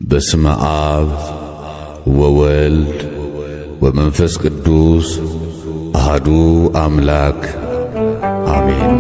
በስመ አብ ወወልድ ወመንፈስ ቅዱስ አሐዱ አምላክ አሜን።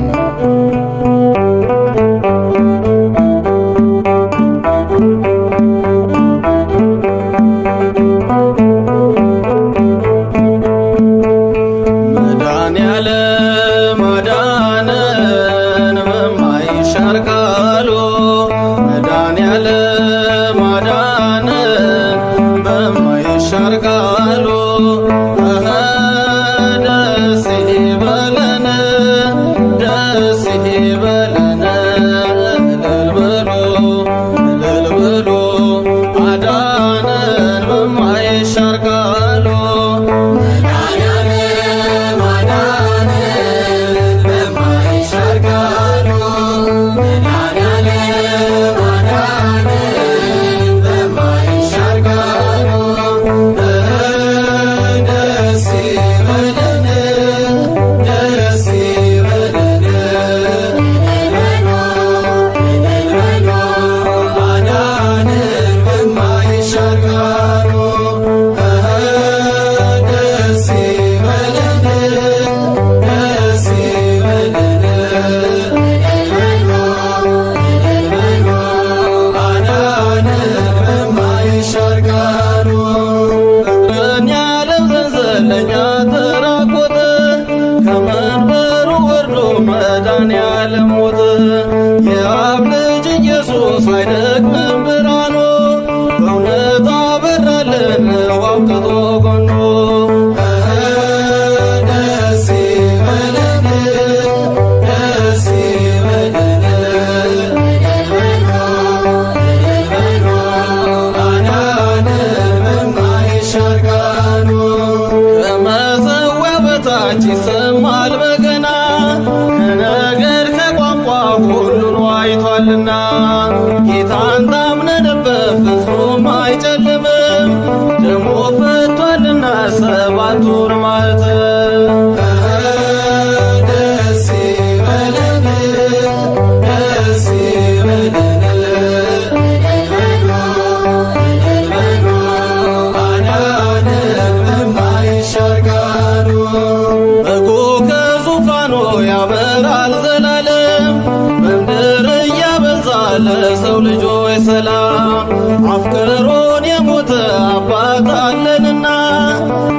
ለሰው ልጆች ሰላም አፍቅሮን የሞተ አባት አለንና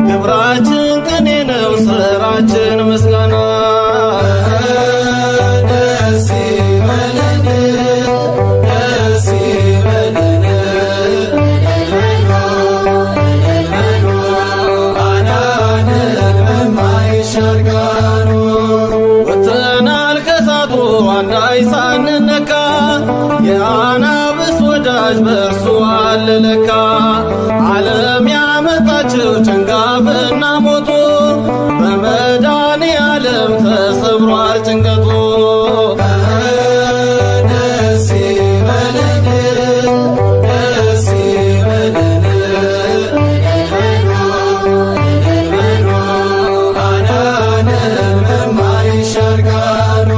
ግብራችን ቅኔ ነው ስራችን ምስጋና። ደስ ይበለን ደስ ይበለን አዳነን በማይሻር ቃሉ ወጥተናል ከሳቱ አንዳች ሳንነካ የአናብስት ወዳጅ በእርሱ አለ ለካ። ዓለም ያመጣችው ጭንጋፍና ሞቱ በመድኃኔዓለም ተሰብሯል ጭንቀቱ። ደስ ይበለን ደስ ይበለን አዳነን በማይሻር ቃሉ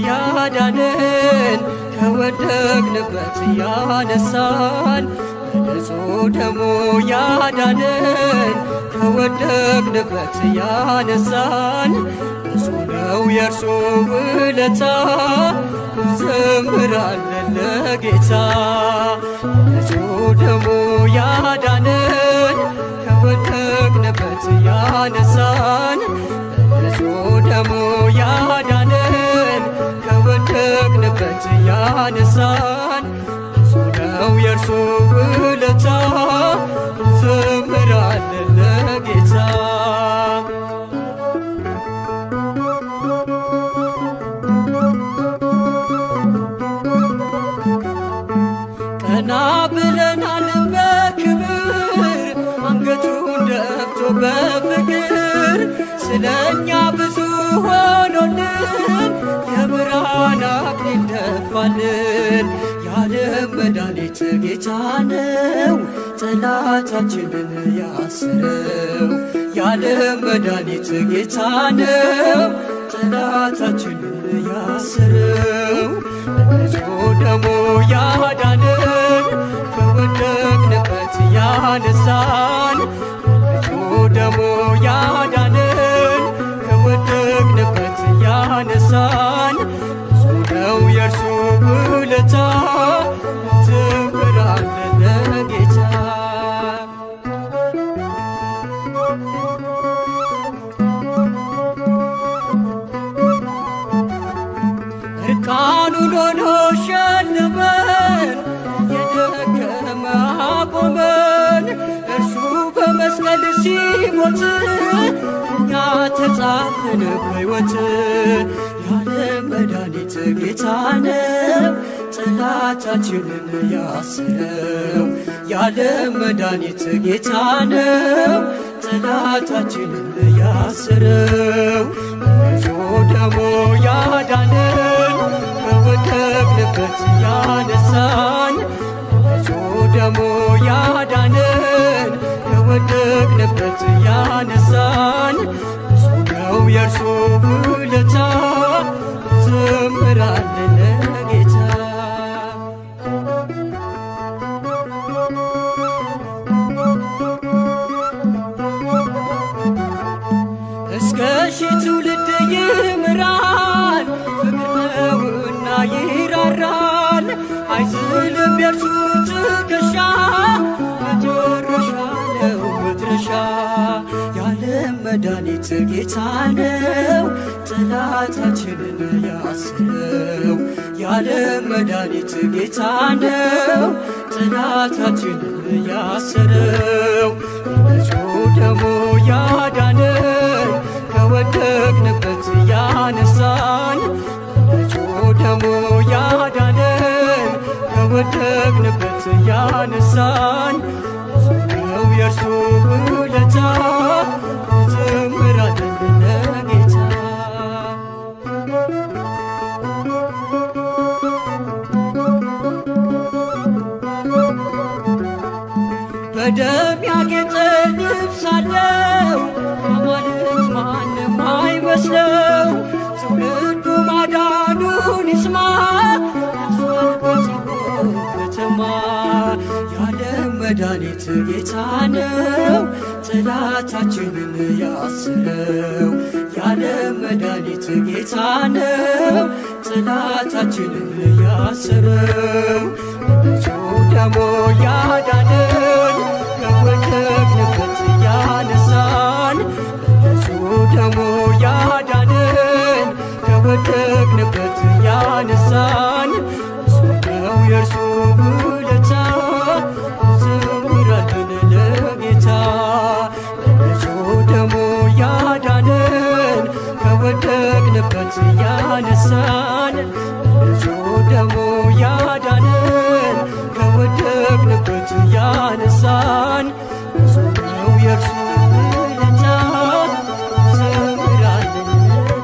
ያዳነን ከወደቅንበት ያነሳን በንጹሕ ደሙ ያዳነን ከወደቅንበት ያነሳን ብዙ ነው የእርሱ ውለታ እንዘምራለን ለጌታ። በንጹሕ ደሙ ያዳነን ከወደቅንበት ያነሳን በንጹሕ ደሙ ያዳነን ከወደቅንበት ያነሳን ብዙ ነው የእርሱ ውለታ እንዘምራለን ለጌታ። ቀና ብለናል በክብር አንገቱን ደፍቶ በፍቅር ስለኛ ብዙ ሆኖልን የብርሃን አክሊል ደፋልን። የዓለም መድኃኒት ጌታ ነው ጠላታችንን ያሰረው። የዓለም መድኃኒት ጌታ ነው ጠላታችንን ያሰረው። በንጹሕ ደሙ ያዳነን ከወደቅንበት ያነሳን በንጹሕ ደሙ ያዳነን ከወደቅንበት ያነሳን ብዙ ነው የእርሱ ውለታ እንዘምራለን ለጌታ። እርቃኑን ሆኖ ሸለመን የደከመ አቆመን። እርሱ በመስቀል ሲሞት እኛ ተጻፍን በሕይወት። የዓለም መድኃኒት ጌታ ነው ጠላታችንን ያሰረው። የዓለም መድኃኒት ጌታ ነው ጠላታችንን ያሰረው። በንጹሕ ደሙ ያዳነን ከወደቅንበት ያነሳን በንጹሕ ደሙ ያዳነን ከወደቅንበት ያነሳን ብዙ ነው የእርሱ ውለታ እንዘምራለን ለጌታ። እስከ ሺህ ትውልድ ይምራል ፍቅር ነውና ይራራል። አይዝልም የእርሱ ትከሻ መጨረሻ ነው መድረሻ። የዓለም መድኃኒት ጌታ ነው ጠላታችንን ያሰረው። የዓለም መድኃኒት ጌታ ነው ጠላታችንን ያሰረው። በንጹሕ ደሙ ያዳነን ከወደቅንበት ያነሳን በንጹሕ ደሙ ያዳነን ከወደቅንበት ያነሳን ብዙ ነው የእርሱ ውለታ እንዘምራለን ለጌታ። በደም ያጌጠ ልብስ አለው አማልክት ማንም አይመስለው። ትውልዱ ማዳኑን ይስማ በጽዮን ከተማ። የዓለም መድኃኒት ጌታ ነው ጠላታችንን ያሰረው። የዓለም መድኃኒት ጌታ ነው ጠላታችንን ያሰረው። በንጹሕ ደሙ ያዳነን ከወደቅንበት ያነሳን በንጹሕ ደሙ ያዳነን ከወደቅንበት ያነሳን ብዙ ነው የእርሱ ውለታ እንዘምራለን ለጌታ። በንጹሕ ደሙ ያዳነን ከወደቅንበት ያነሳን በንጹሕ ደሙ ያዳነን ከወደቅንበት ያነሳን ብዙ ነው የእርሱ ውለታ እንዘምራለን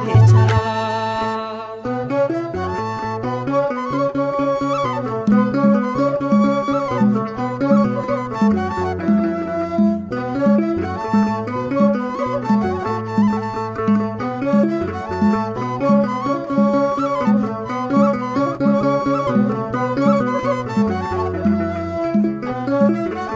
ለጌታ። Thank you.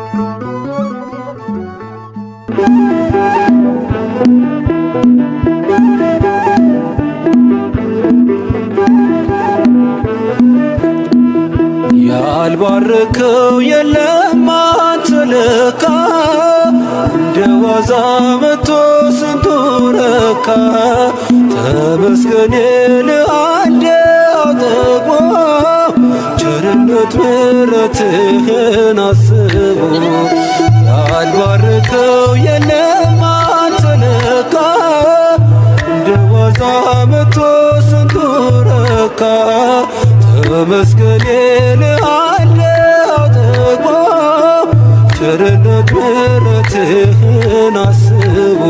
የለም አንተ ለካ እንደ ዋዛ መቶ ስንቱ ረካ ተመስገን እልሃለሁ ጠግቦ ቸርነት ምሕረትህን አስቦ ያልባረከው የለም አንተ ለካ እንደ ዋዛ መቶ ስንቱ ረካ ተመስገን እልሃለሁ ጠግቦ ቸርነት ምሕረትህን አስቦ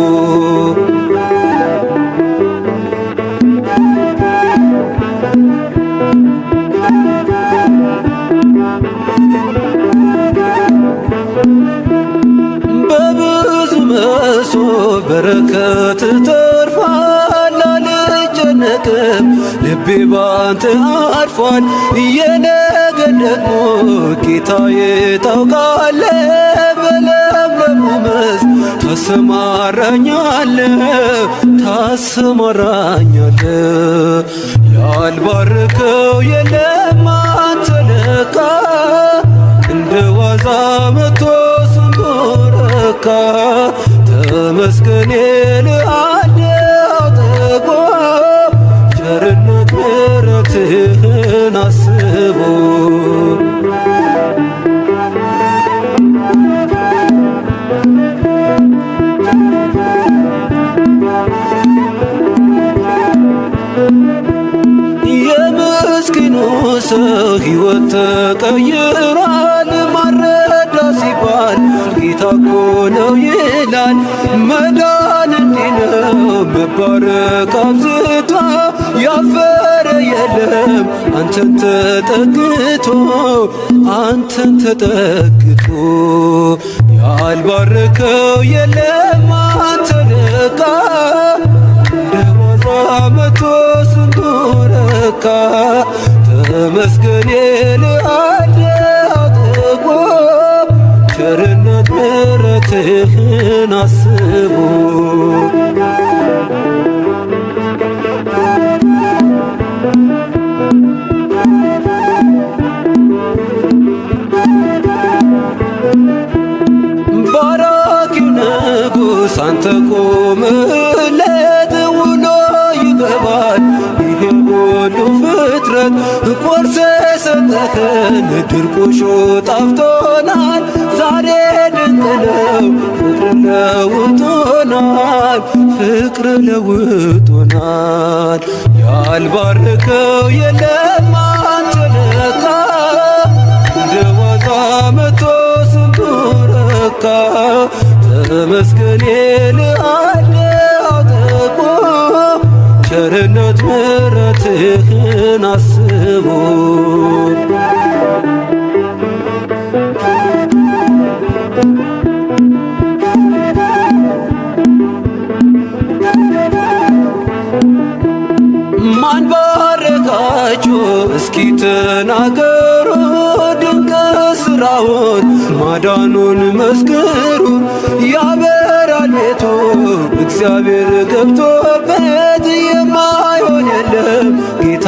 በብዙ መሶብ በረከት ተርፏል አልጨነቅም ልቤ ባንተ አርፏል የነገን ደግሞ ጌታዬ ታውቃለህ በለምለሙ መስክ ታሰማራኛለህ ያልባረከው የለም አንተ ለካ እንደ ዋዛ መቶ ስንቱ ረካ ተመስገን እልሃለሁ ጠግቦ ቸርነት ምሕረትህን አስቦ የምስኪኑ ሰው ሕይወት ተቀይሯል ማረዳ ሲባል ጌታ እኮ ነው ይላል መዳን እንዲህ ነው መባረክ አብዝቶ ያፈረ የለም አንተን ተጠግቶ ያልባረከው የለም አንተ ለካ እንደ ዋዛ መቶ ስንቱ ረካ ተመስገን እልሃለሁ ጠግቦ ቸርነት ምሕረትህን አስቦ ባራኪው ንጉሥ አንተ ቆምለት ውሎ ይገባል ይሄ ሁሉ ፍጥረት ቆርሰ ሰጠኸን ድርቆሾ ጣፍቶናል ዛሬ ድንቅ ነው ፍቅር ለውጦናል ያልባረከው የለም አንተ ለካ እንደ ዋዛ መቶ ስንቱ ረካ ተመስገን እልሃለሁ ጠግቦ ቸርነት ምሕረትህን አስቦ ማን ባረካችሁ እስኪ ተናገሩ ድንቅ ሥራውን ማዳኑን መስክሩ ያበራል ቤቱ እግዚአብሔር ገብቶበት የማይሆን የለም ጌታ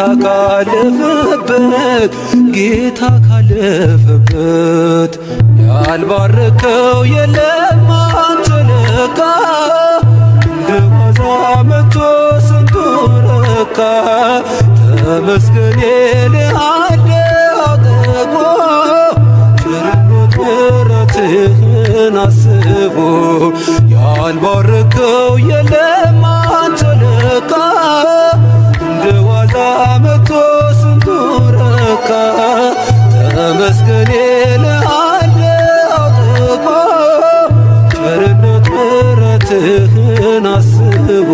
ካለፈበት ያልባረከው የለም አንተ ለካ እንደ ዋዛ መቶ ስንቱ ረካ ተመስገን እልሃለሁ ጠግቦ ቸርነት ምሕረትህን አስቦ ያልባረከው የለም አንተ ለካ እንደ ዋዛ መቶ ስንቱ ረካ ተመስገን እልሃለሁ ጠግቦ ቸርነት ምሕረትህን አስቦ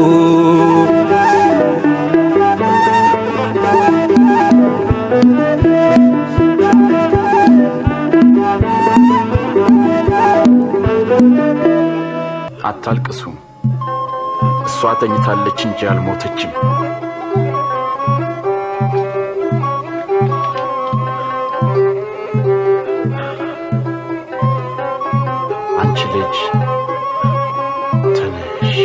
አታልቅሱ እሷ ተኝታለች እንጂ አልሞተችም አንቺ ልጅ ተነሽ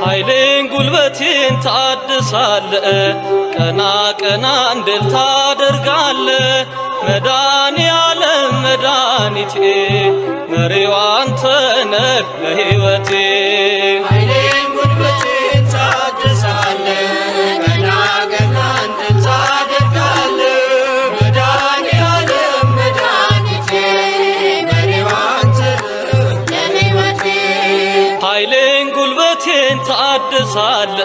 ኃይሌን ጉልበቴን ታድሳለ ቀና ቀና እንድል ታደርጋለ መዳን ያለም መድኃኒቴ መሪው አንተ ነህ ለሕይወቴ ኃይሌን ጉልበቴን ታድሳለ ቀና ቀና እንድል ታደርጋለ መዳን ያለም መድኃኒቴ መሪው አንተ ነህ ለሕይወቴ ኃይሌን ጉልበቴን ታድሳለ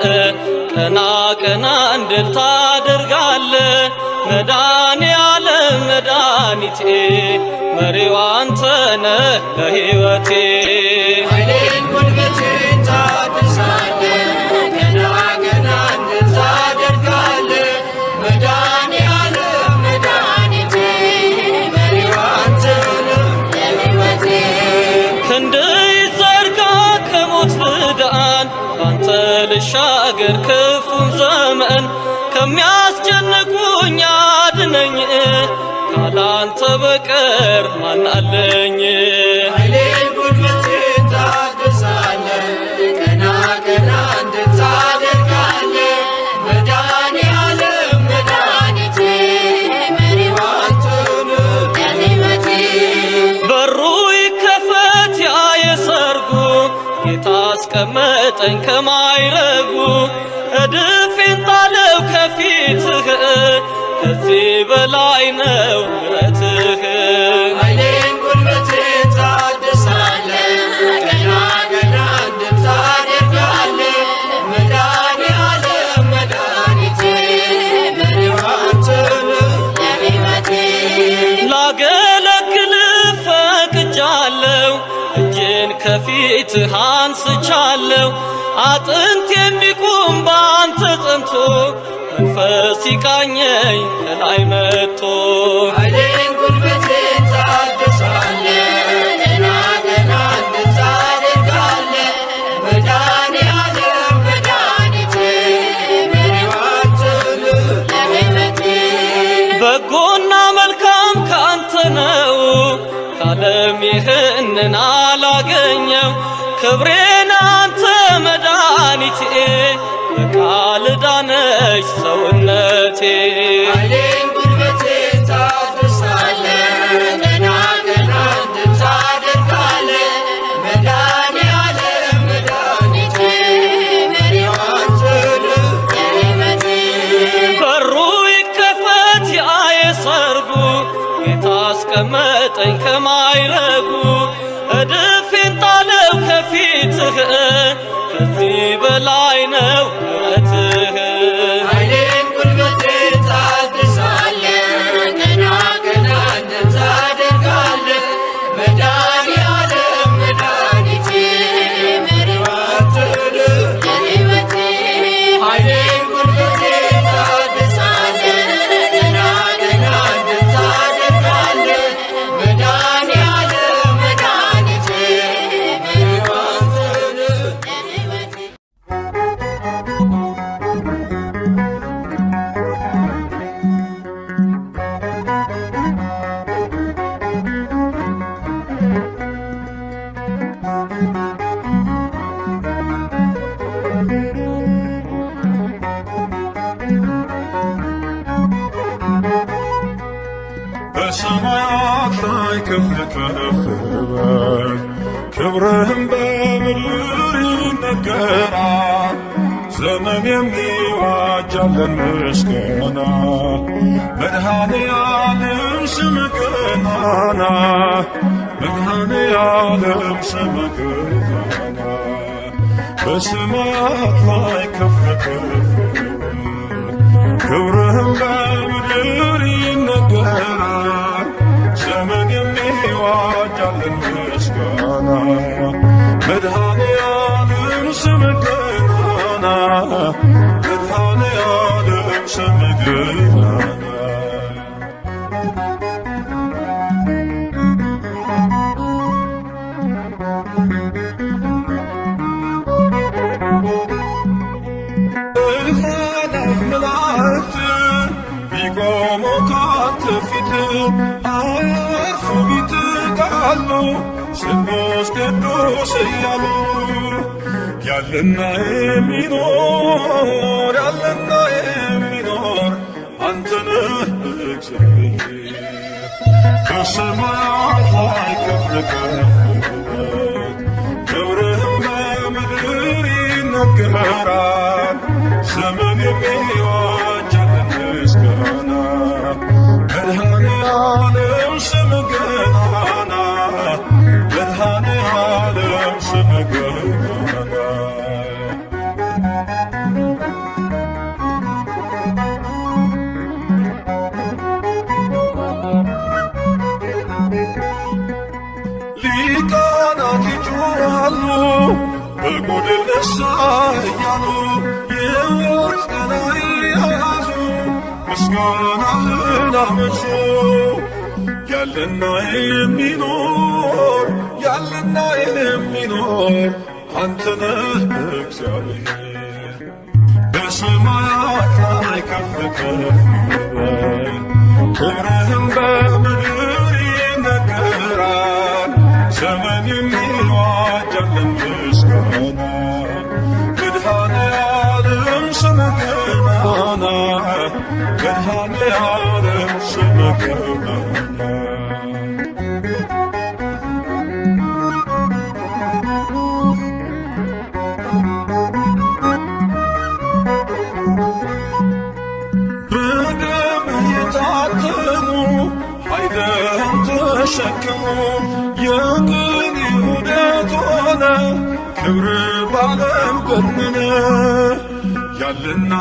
ቀና ቀና እንድል ታደርጋለ መዳን ያለም መድኃኒቴ መሪው አንተ ነህ ለሕይወቴ ኃይሌን ጉልበቴን ታድሳለ ቀና ቀና እንድል ታደርጋለ መዳን ያለም መድኃኒቴ መሪው አንተ ነህ ለሕይወቴ ክንድህ ይዘርጋ ከሞት ልዳን ባንተ ልሻገር ክፉን ዘመን ከሚያስጨንቁኝ አድነኝ ካላንተ በቀር ማን አለኝ ኃይሌን ጉልበቴን ታድሳለ ቀና ቀና እንድል ታደርጋለ መዳን ያለም መድኃኒቴ መሪው አንተ ነህ ለሕይወቴ በሩ ይከፈት ያ የሰርጉ ጌታ አስቀመጠኝ ከማይረጉ እድፌን ጣለው ከፊትህ ከዚህ በላይ ነው ምሕረትህ ኃይሌን ጉልበቴን ታድሳለ ቀና ቀና እንድል ታደርጋለ መዳን ያለም መድኃኒቴ መሪው አንተ ነህ ለሕይወቴ ላገለግልህ ፈቅጃለሁ እጄን ከፊትህ አንስቻለሁ አጥንት የሚቁም በአንተ ጸንቶ መንፈስ ይቃኘኝ ከላይ መጥቶ ኃይሌን ጉልበቴን ታድሳለ ቀና ቀና እንድል ታደርጋለ መዳን ያለም መድኃኒቴ መሪው አንተ ነህ ለሕይወቴ በጎና መልካም ካንተ ነው ካለም ይህንን አላገኘው ክብሬን አንተ መድኃኒቴ በቃል ዳነች ሰውነቴ ኃይሌን ጉልበቴን ታድሳለ ቀና ቀና እንድል ታደርጋለ መዳን ያለም መድኃኒቴ መሪው አንተ ነህ ለሕይወቴ በሩ ይከፈት ያ የሰርጉ ጌታ አስቀመጠኝ ከማይረጉ እድፌን ጣለው ከፊትህ ከዚህ በላይ ነው ምሕረትህ ኃይሌን ጉልበቴን ታድሳለ ቀና ቀና እንድል ታደርጋለ መዳን ያለም መድኃኒቴ መሪው አንተ ነህ ለሕይወቴ ኃይሌን ጉልበቴን ታድሳለ ቀና ቀና እንድል ታደርጋለ መዳን ያለም መድኃኒቴ መሪው አንተ ነህ ለሕይወቴ በሰማያት ላይ ከፍ ከፍ በል ክብርህም በምድር ይነገራል። ዘመን የሚዋጃለን ምስጋና መድኃኔ ዓለም ስምህ ገናና መድኃኔ ዓለም ስምህ ገናና በሰማያት ላይ ከፍ ከፍ በል ክብርህም በምድር ይነገራል። ዘመን የሚዋጃለን ምስጋና መድኃኔ ዓለም ስምህ ገናና መድኃኔ ዓለም ስምህ ገናና መላእክት ቢቆሙ ካንተ ፊት አያርፉ ቢትጋሉ ስሉስ ቅዱስ እያሉ ያለና የሚኖር አንተ ነህ እግዚአብሔር በሰማያት ላይ ከፍ ከፍ ክብርህም በምድር ይነገራል። ዘመን የሚዋጅ ምስጋና መድኃኔዓለም ስምህ ገናና መድኃኔዓለም ስምህ ገናና ሊቃናት ይጮኻሉ በጎድን ነሣ እያሉ የሕይወት ቀናኢ ያዙ ምስጋናህን አመጹ። ያለና የሚኖር አንተ ነህ እግዚአብሔር በሰማያት ላይ ከፍ ከፍ በል ክብርህም በምድር ይነገራል። ዘመን የሚዋጅ ምስጋና መድኃኔዓለም ስምህ ገናና መድኃኔዓለም ስምህ ገናና በደምህ የታተሙ ኃይልህን ተሸከሙ የቅኔ ውደት ሆነ ክብር ባለም ገነነ። ያለና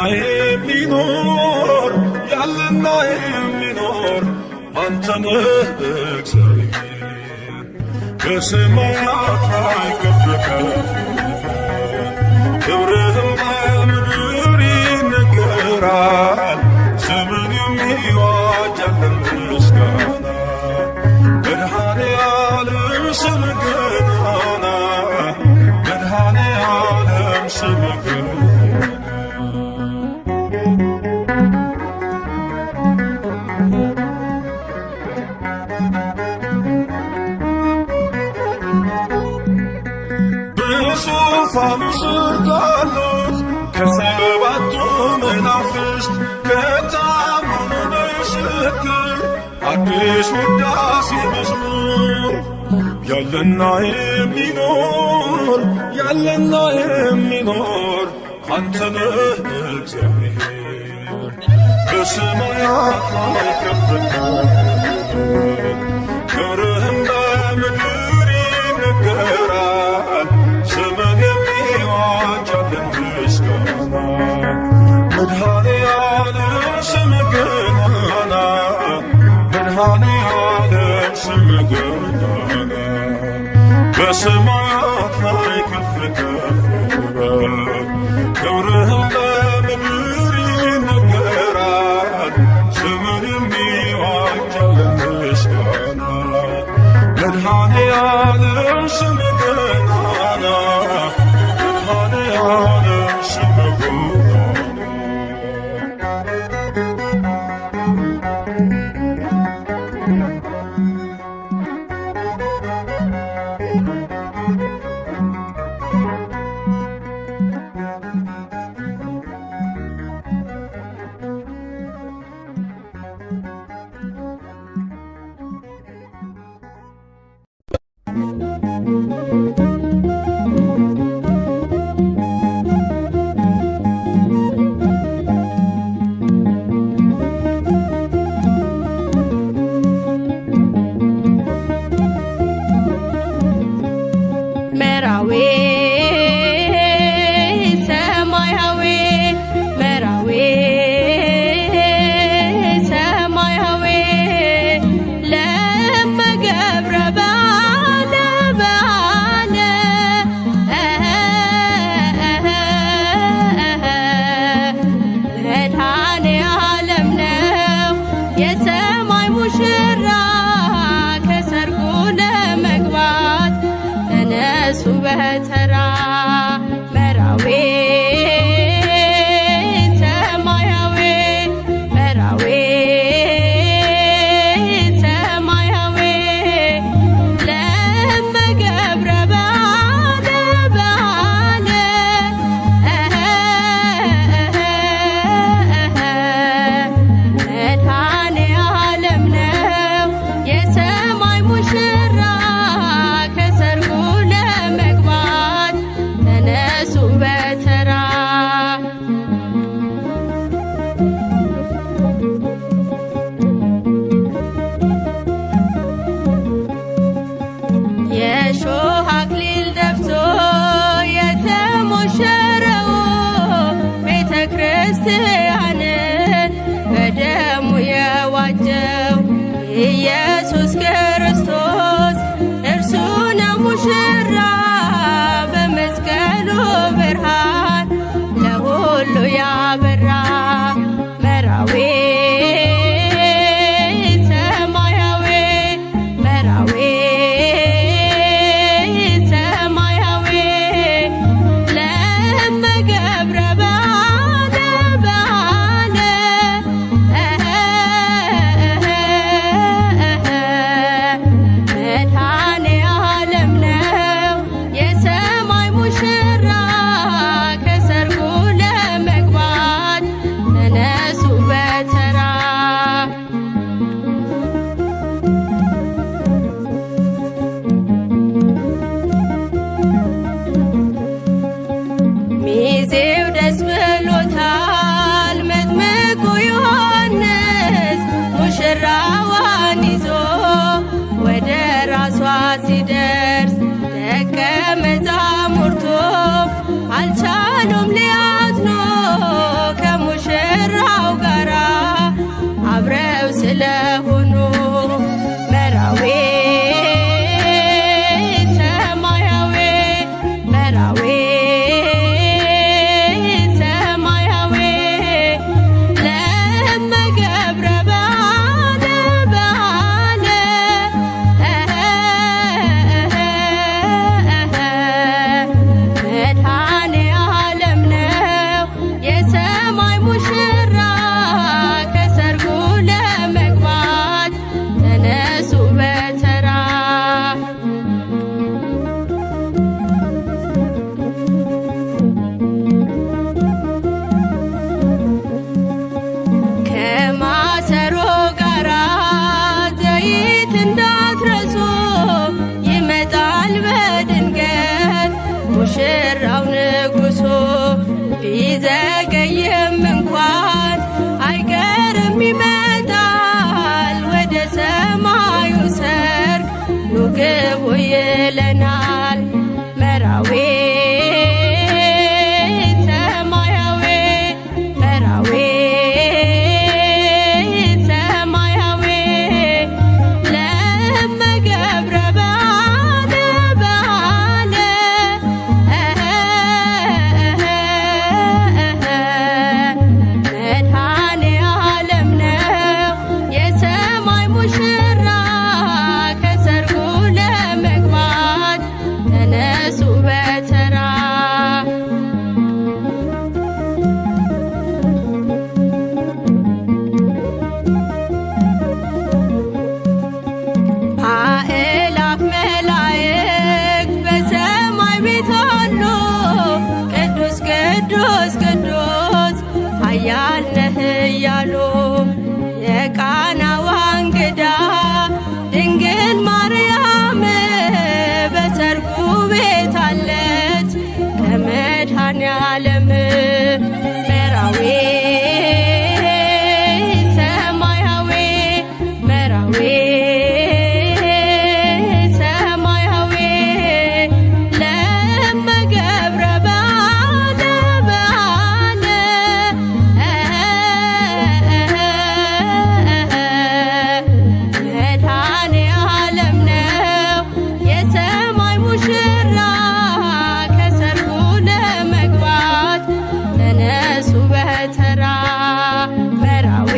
የሚኖር አንተ ነህ እግዚአብሔር በሰማያት ላይ ከፍ ከፍ ክብርህም በምድር ይነገራል። ዘመን የሚዋጅ ምስጋና መድኃኔዓለም ስምህ ገናና መድኃኔዓለም ስምህ ገናና በዙፋኑ ስር ካሉት ከሰባቱ መናፍስት ከታመኑ ምስክር አዲስ ውዳሴ መዝሙር ያለና የሚኖር አንተ ነህ እግዚአብሔር በሰማያት ላይ ከፍ ከፍ ክብርህም በምድር ይነገራል። ዘመን የሚዋጅ ምስጋና መድኃኔዓለም ስምህ ገናና መድኃኔዓለም ስምህ ገናና በሰማያት ላይ ከፍ ከፍ በል ክብርህም በምድር ይነገራል። ዘመን የሚዋጅ ምስጋና መድኃኔዓለም ስምህ ገናና መድኃኔዓለም ስምህ ገናና ብርሃን ለሁሉ ያበራ መራዊ ሰማያዊ መራዊ ሰማያዊ ለመገብረ ባለ ባለ መድኃኔ ዓለም ነው የሰማይ ሙሽራ ከሰርጉ ለመግባት ተነሱ በተራ ሚዜው ደስ ብሎታል መጥምቁ ዮሐንስ ሙሽራዋን ይዞ ወደ ራሷ ሲደርስ ደቀ መዛሙርቱ አልቻሉም ሊያዝኑ ከሙሽራው ጋራ አብረው ስለሆኑ መራዊ ሰማያዊ መራዊ ሰማያዊ ለመገብረ ባለ ባለ መድኃኔ ዓለም ነው የሰማይ ሙሽራ ከሰርጉ ለመግባት ተነሱ በተራ ከማሰሮ ጋራ ዘይት እንዳትረሱ ይመጣል በድንገት ሙሽራው ንጉሡ ቢዘገይም እንኳን አይቀርም ይመጣል ወደ ሰማዩ ሰርግ ኑ ግቡ ይለናል መራዊ ሰማያዊ መራዊ ሰማያዊ ለመገብረ ባለ ባለ መድኃኔ ዓለም ነው የሰማይ ሙሽራ ከሰርጉ ለመግባት ተነሱ በተራ አእላፍ መላእክት በሰማይ ቤት አሉ ቅዱስ ቅዱስ ቅዱስ ኃያል ነህ እያሉ የቃናዋ እንግዳ ድንግል ማርያም በሰርጉ ቤት አለች ከመድኃኔ ዓለም መራዊ ሰማያዊ መራዊ ሰማያዊ ለመገብረ ባለ ባለ መድኃኔ ዓለም ነው የሰማይ ሙሽራ ከሰርጉ ለመግባት ተነሱ በተራ መራዊ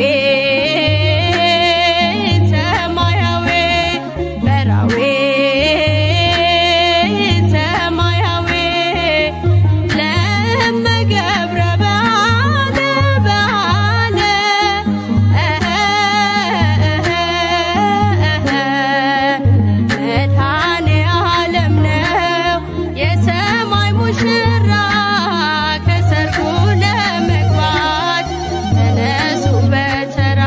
ሰማያዊ መራዊ ሰማያዊ ለመገብረ ባለ ባለ መድኃኔ ዓለም ነው የሰማይ ሙሽራ ከሰርጉ ለመግባት ተነሱ በተራ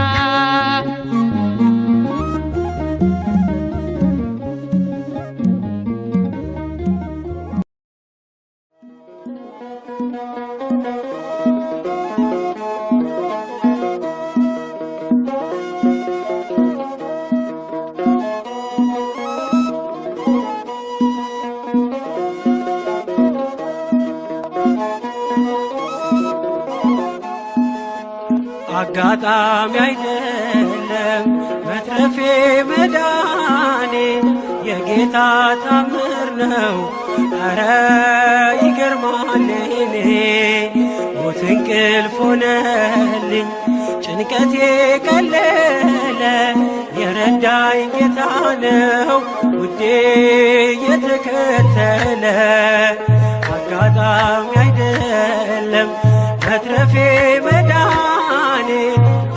አጋጣሚ አይደለም መትረፌ መዳኔ የጌታ ታምር ነው። ኧረ ይገርማል ሞት እንቅልፍ ሆነልኝ ጭንቀቴ ቀለለ የረዳኝ ጌታ ነው ውዴ የተከተለ አጋጣሚ አይደለም መትረፌ መዳኔ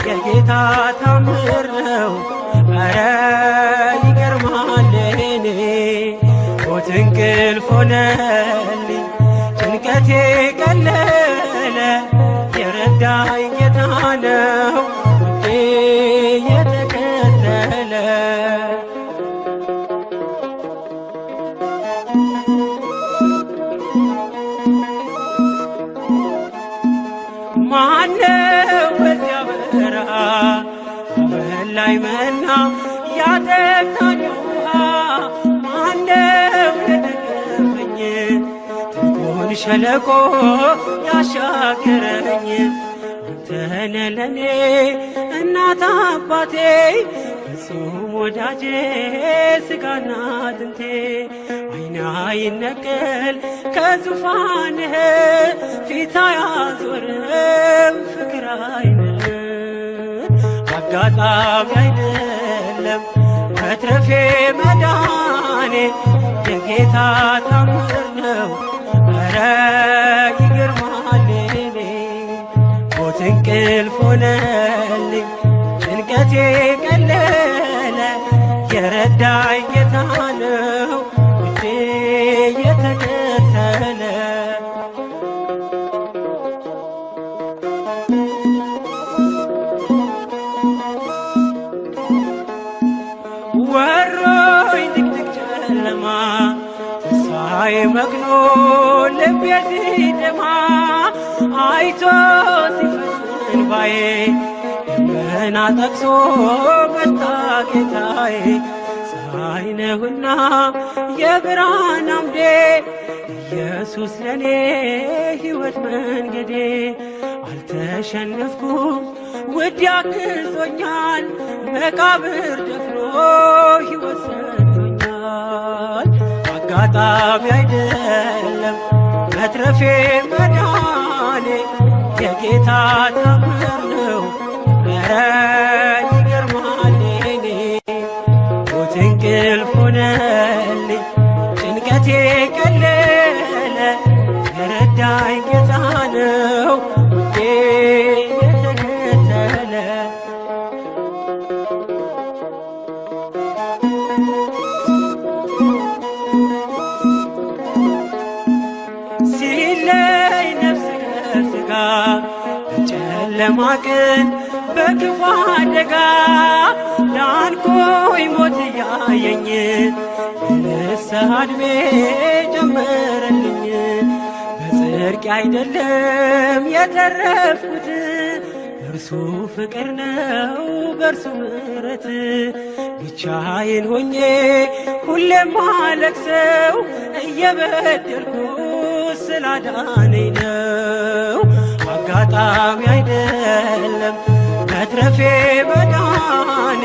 የጌታ ታምር ነው ኧረ ይገርማል እኔ ሞት እንቅልፍ ሆነልኝ ጭንቀቴ ቀለለ የረዳኝ ጌታ ነው ውዴ የተከተለ ማነው በዚያ በረሃ አበላይ መና ያጠጣኝ ውሃ ማነው የደገፈኝ ጥልቁን ሸለቆ ያሻገረኝ አንተነ ለኔ እናት አባቴ ፍጹም ወዳጄ ስጋና አጥንቴ አይና ይነቀል ከዙፋንህ ፊት አያዞርም ፍቅር አይንህ አጋጣሚ አይደለም መትረፌ መዳኔ የጌታ ታምር ነው ኧረ ይገርማል እኔ ሞት እንቅልፍ ሆነልኝ ጭንቀቴ ቀለለ የረዳኝ ጌታ ነው ውዴ የተከተለ ወሮኝ ድቅድቅ ጨለማ ተስፋዬ መክኖ ልቤ ሲደማ አይቶ ሲፈስ እንባዬ ደመና ጠቅሶ መጣ ጌታዬ ፀሐይ ነህና የብርሃን አምዴ ኢየሱስ ለኔ ሕይወት መንገዴ አልተሸነፍኩም ውድ ያግዞኛል መቃብር ደፍኖ ሕይወት ሰጥቶኛል አጋጣሚ አይደለም መትረፌ መዳኔ የጌታ ታምር ነው ኧረ ይገርማል እኔ ሞት እንቅልፍ ሆነልኝ ጭንቀቴ ቀለለ የረዳኝ ጌታ ነው ውዴ የተከተለ ሲለይ ነፍስ ከሥጋ በጨለማ ቀን በክፉ አደጋ ዳንኩኝ ሞት እያየኝ የንስሐ ዕድሜ ጨመረልኝ በጽድቅ አይደለም የተረፍኩት በእርሱ ፍቅር ነው በእርሱ ምሕረት ብቻዬን ሆኜ ሁሌም ማለቅሰው እየበደልኩ ስላዳነኝ ነው አጋጣሚ አይደለም መትረፌ መዳኔ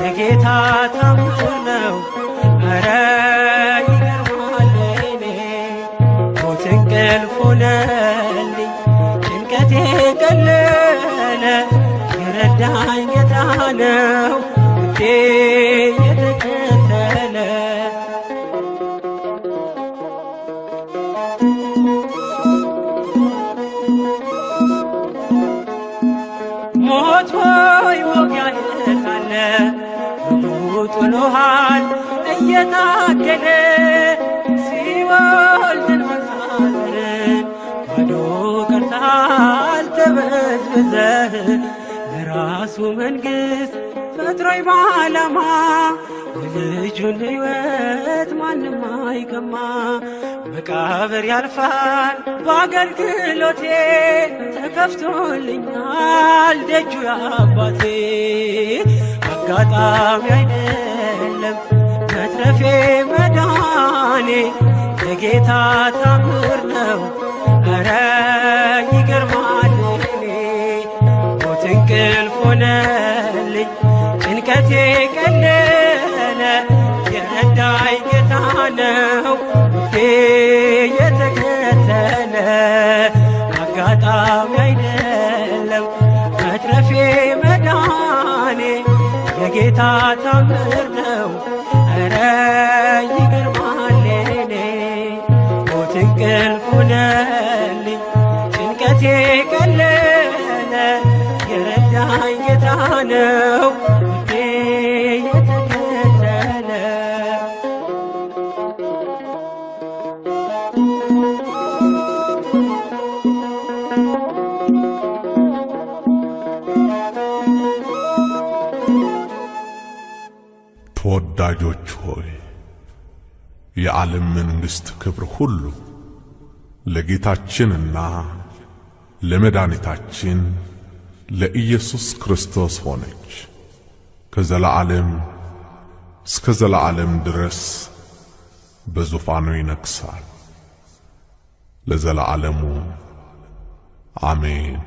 የጌታ ታምር ነው ኧረ ይገርማል እኔ ሞት እንቅልፍ ሆነልኝ ጭንቀቴ ቀለለ የረዳኝ ጌታ ነው ውዴ የተከተለ ሞት ሆይ መውጊያ የት አለ ጥሎሃል እየታገለ ሲኦል ድል መንሳትን ባዶ ቀርተሃል ተበዝብዘህ ለራሱ መንግሥት ፈጥሮኝ በዓላማ የልጁን ሕይወት ማንም አይቀማ መቃብር ያልፋል በአገልግሎቴ ተከፍቶልኛል ደጁ የአባቴ አጋጣሚ አይደለም መትረፌ መዳኔ የጌታ ታምር ነው ኧረ ይገርማል እኔ ሞት እንቅልፍ ሆነልኝ ጭንቀቴ ቀለለ የረዳኝ ጌታ ነው የተከተለ አጋጣሚ የጌታ ታምር ነው። ኧረ ይገርማል የኔ ሞት እንቅልፍ ሆነልኝ ጭንቀቴ ቀለለ የረዳኝ ጌታ ነው ውዴ የተከተለ ተወዳጆች ሆይ የዓለም መንግሥት ክብር ሁሉ ለጌታችንና ለመድኃኒታችን ለኢየሱስ ክርስቶስ ሆነች። ከዘላለም እስከ ዘላለም ድረስ በዙፋኑ ይነግሣል ለዘላለሙ አሜን።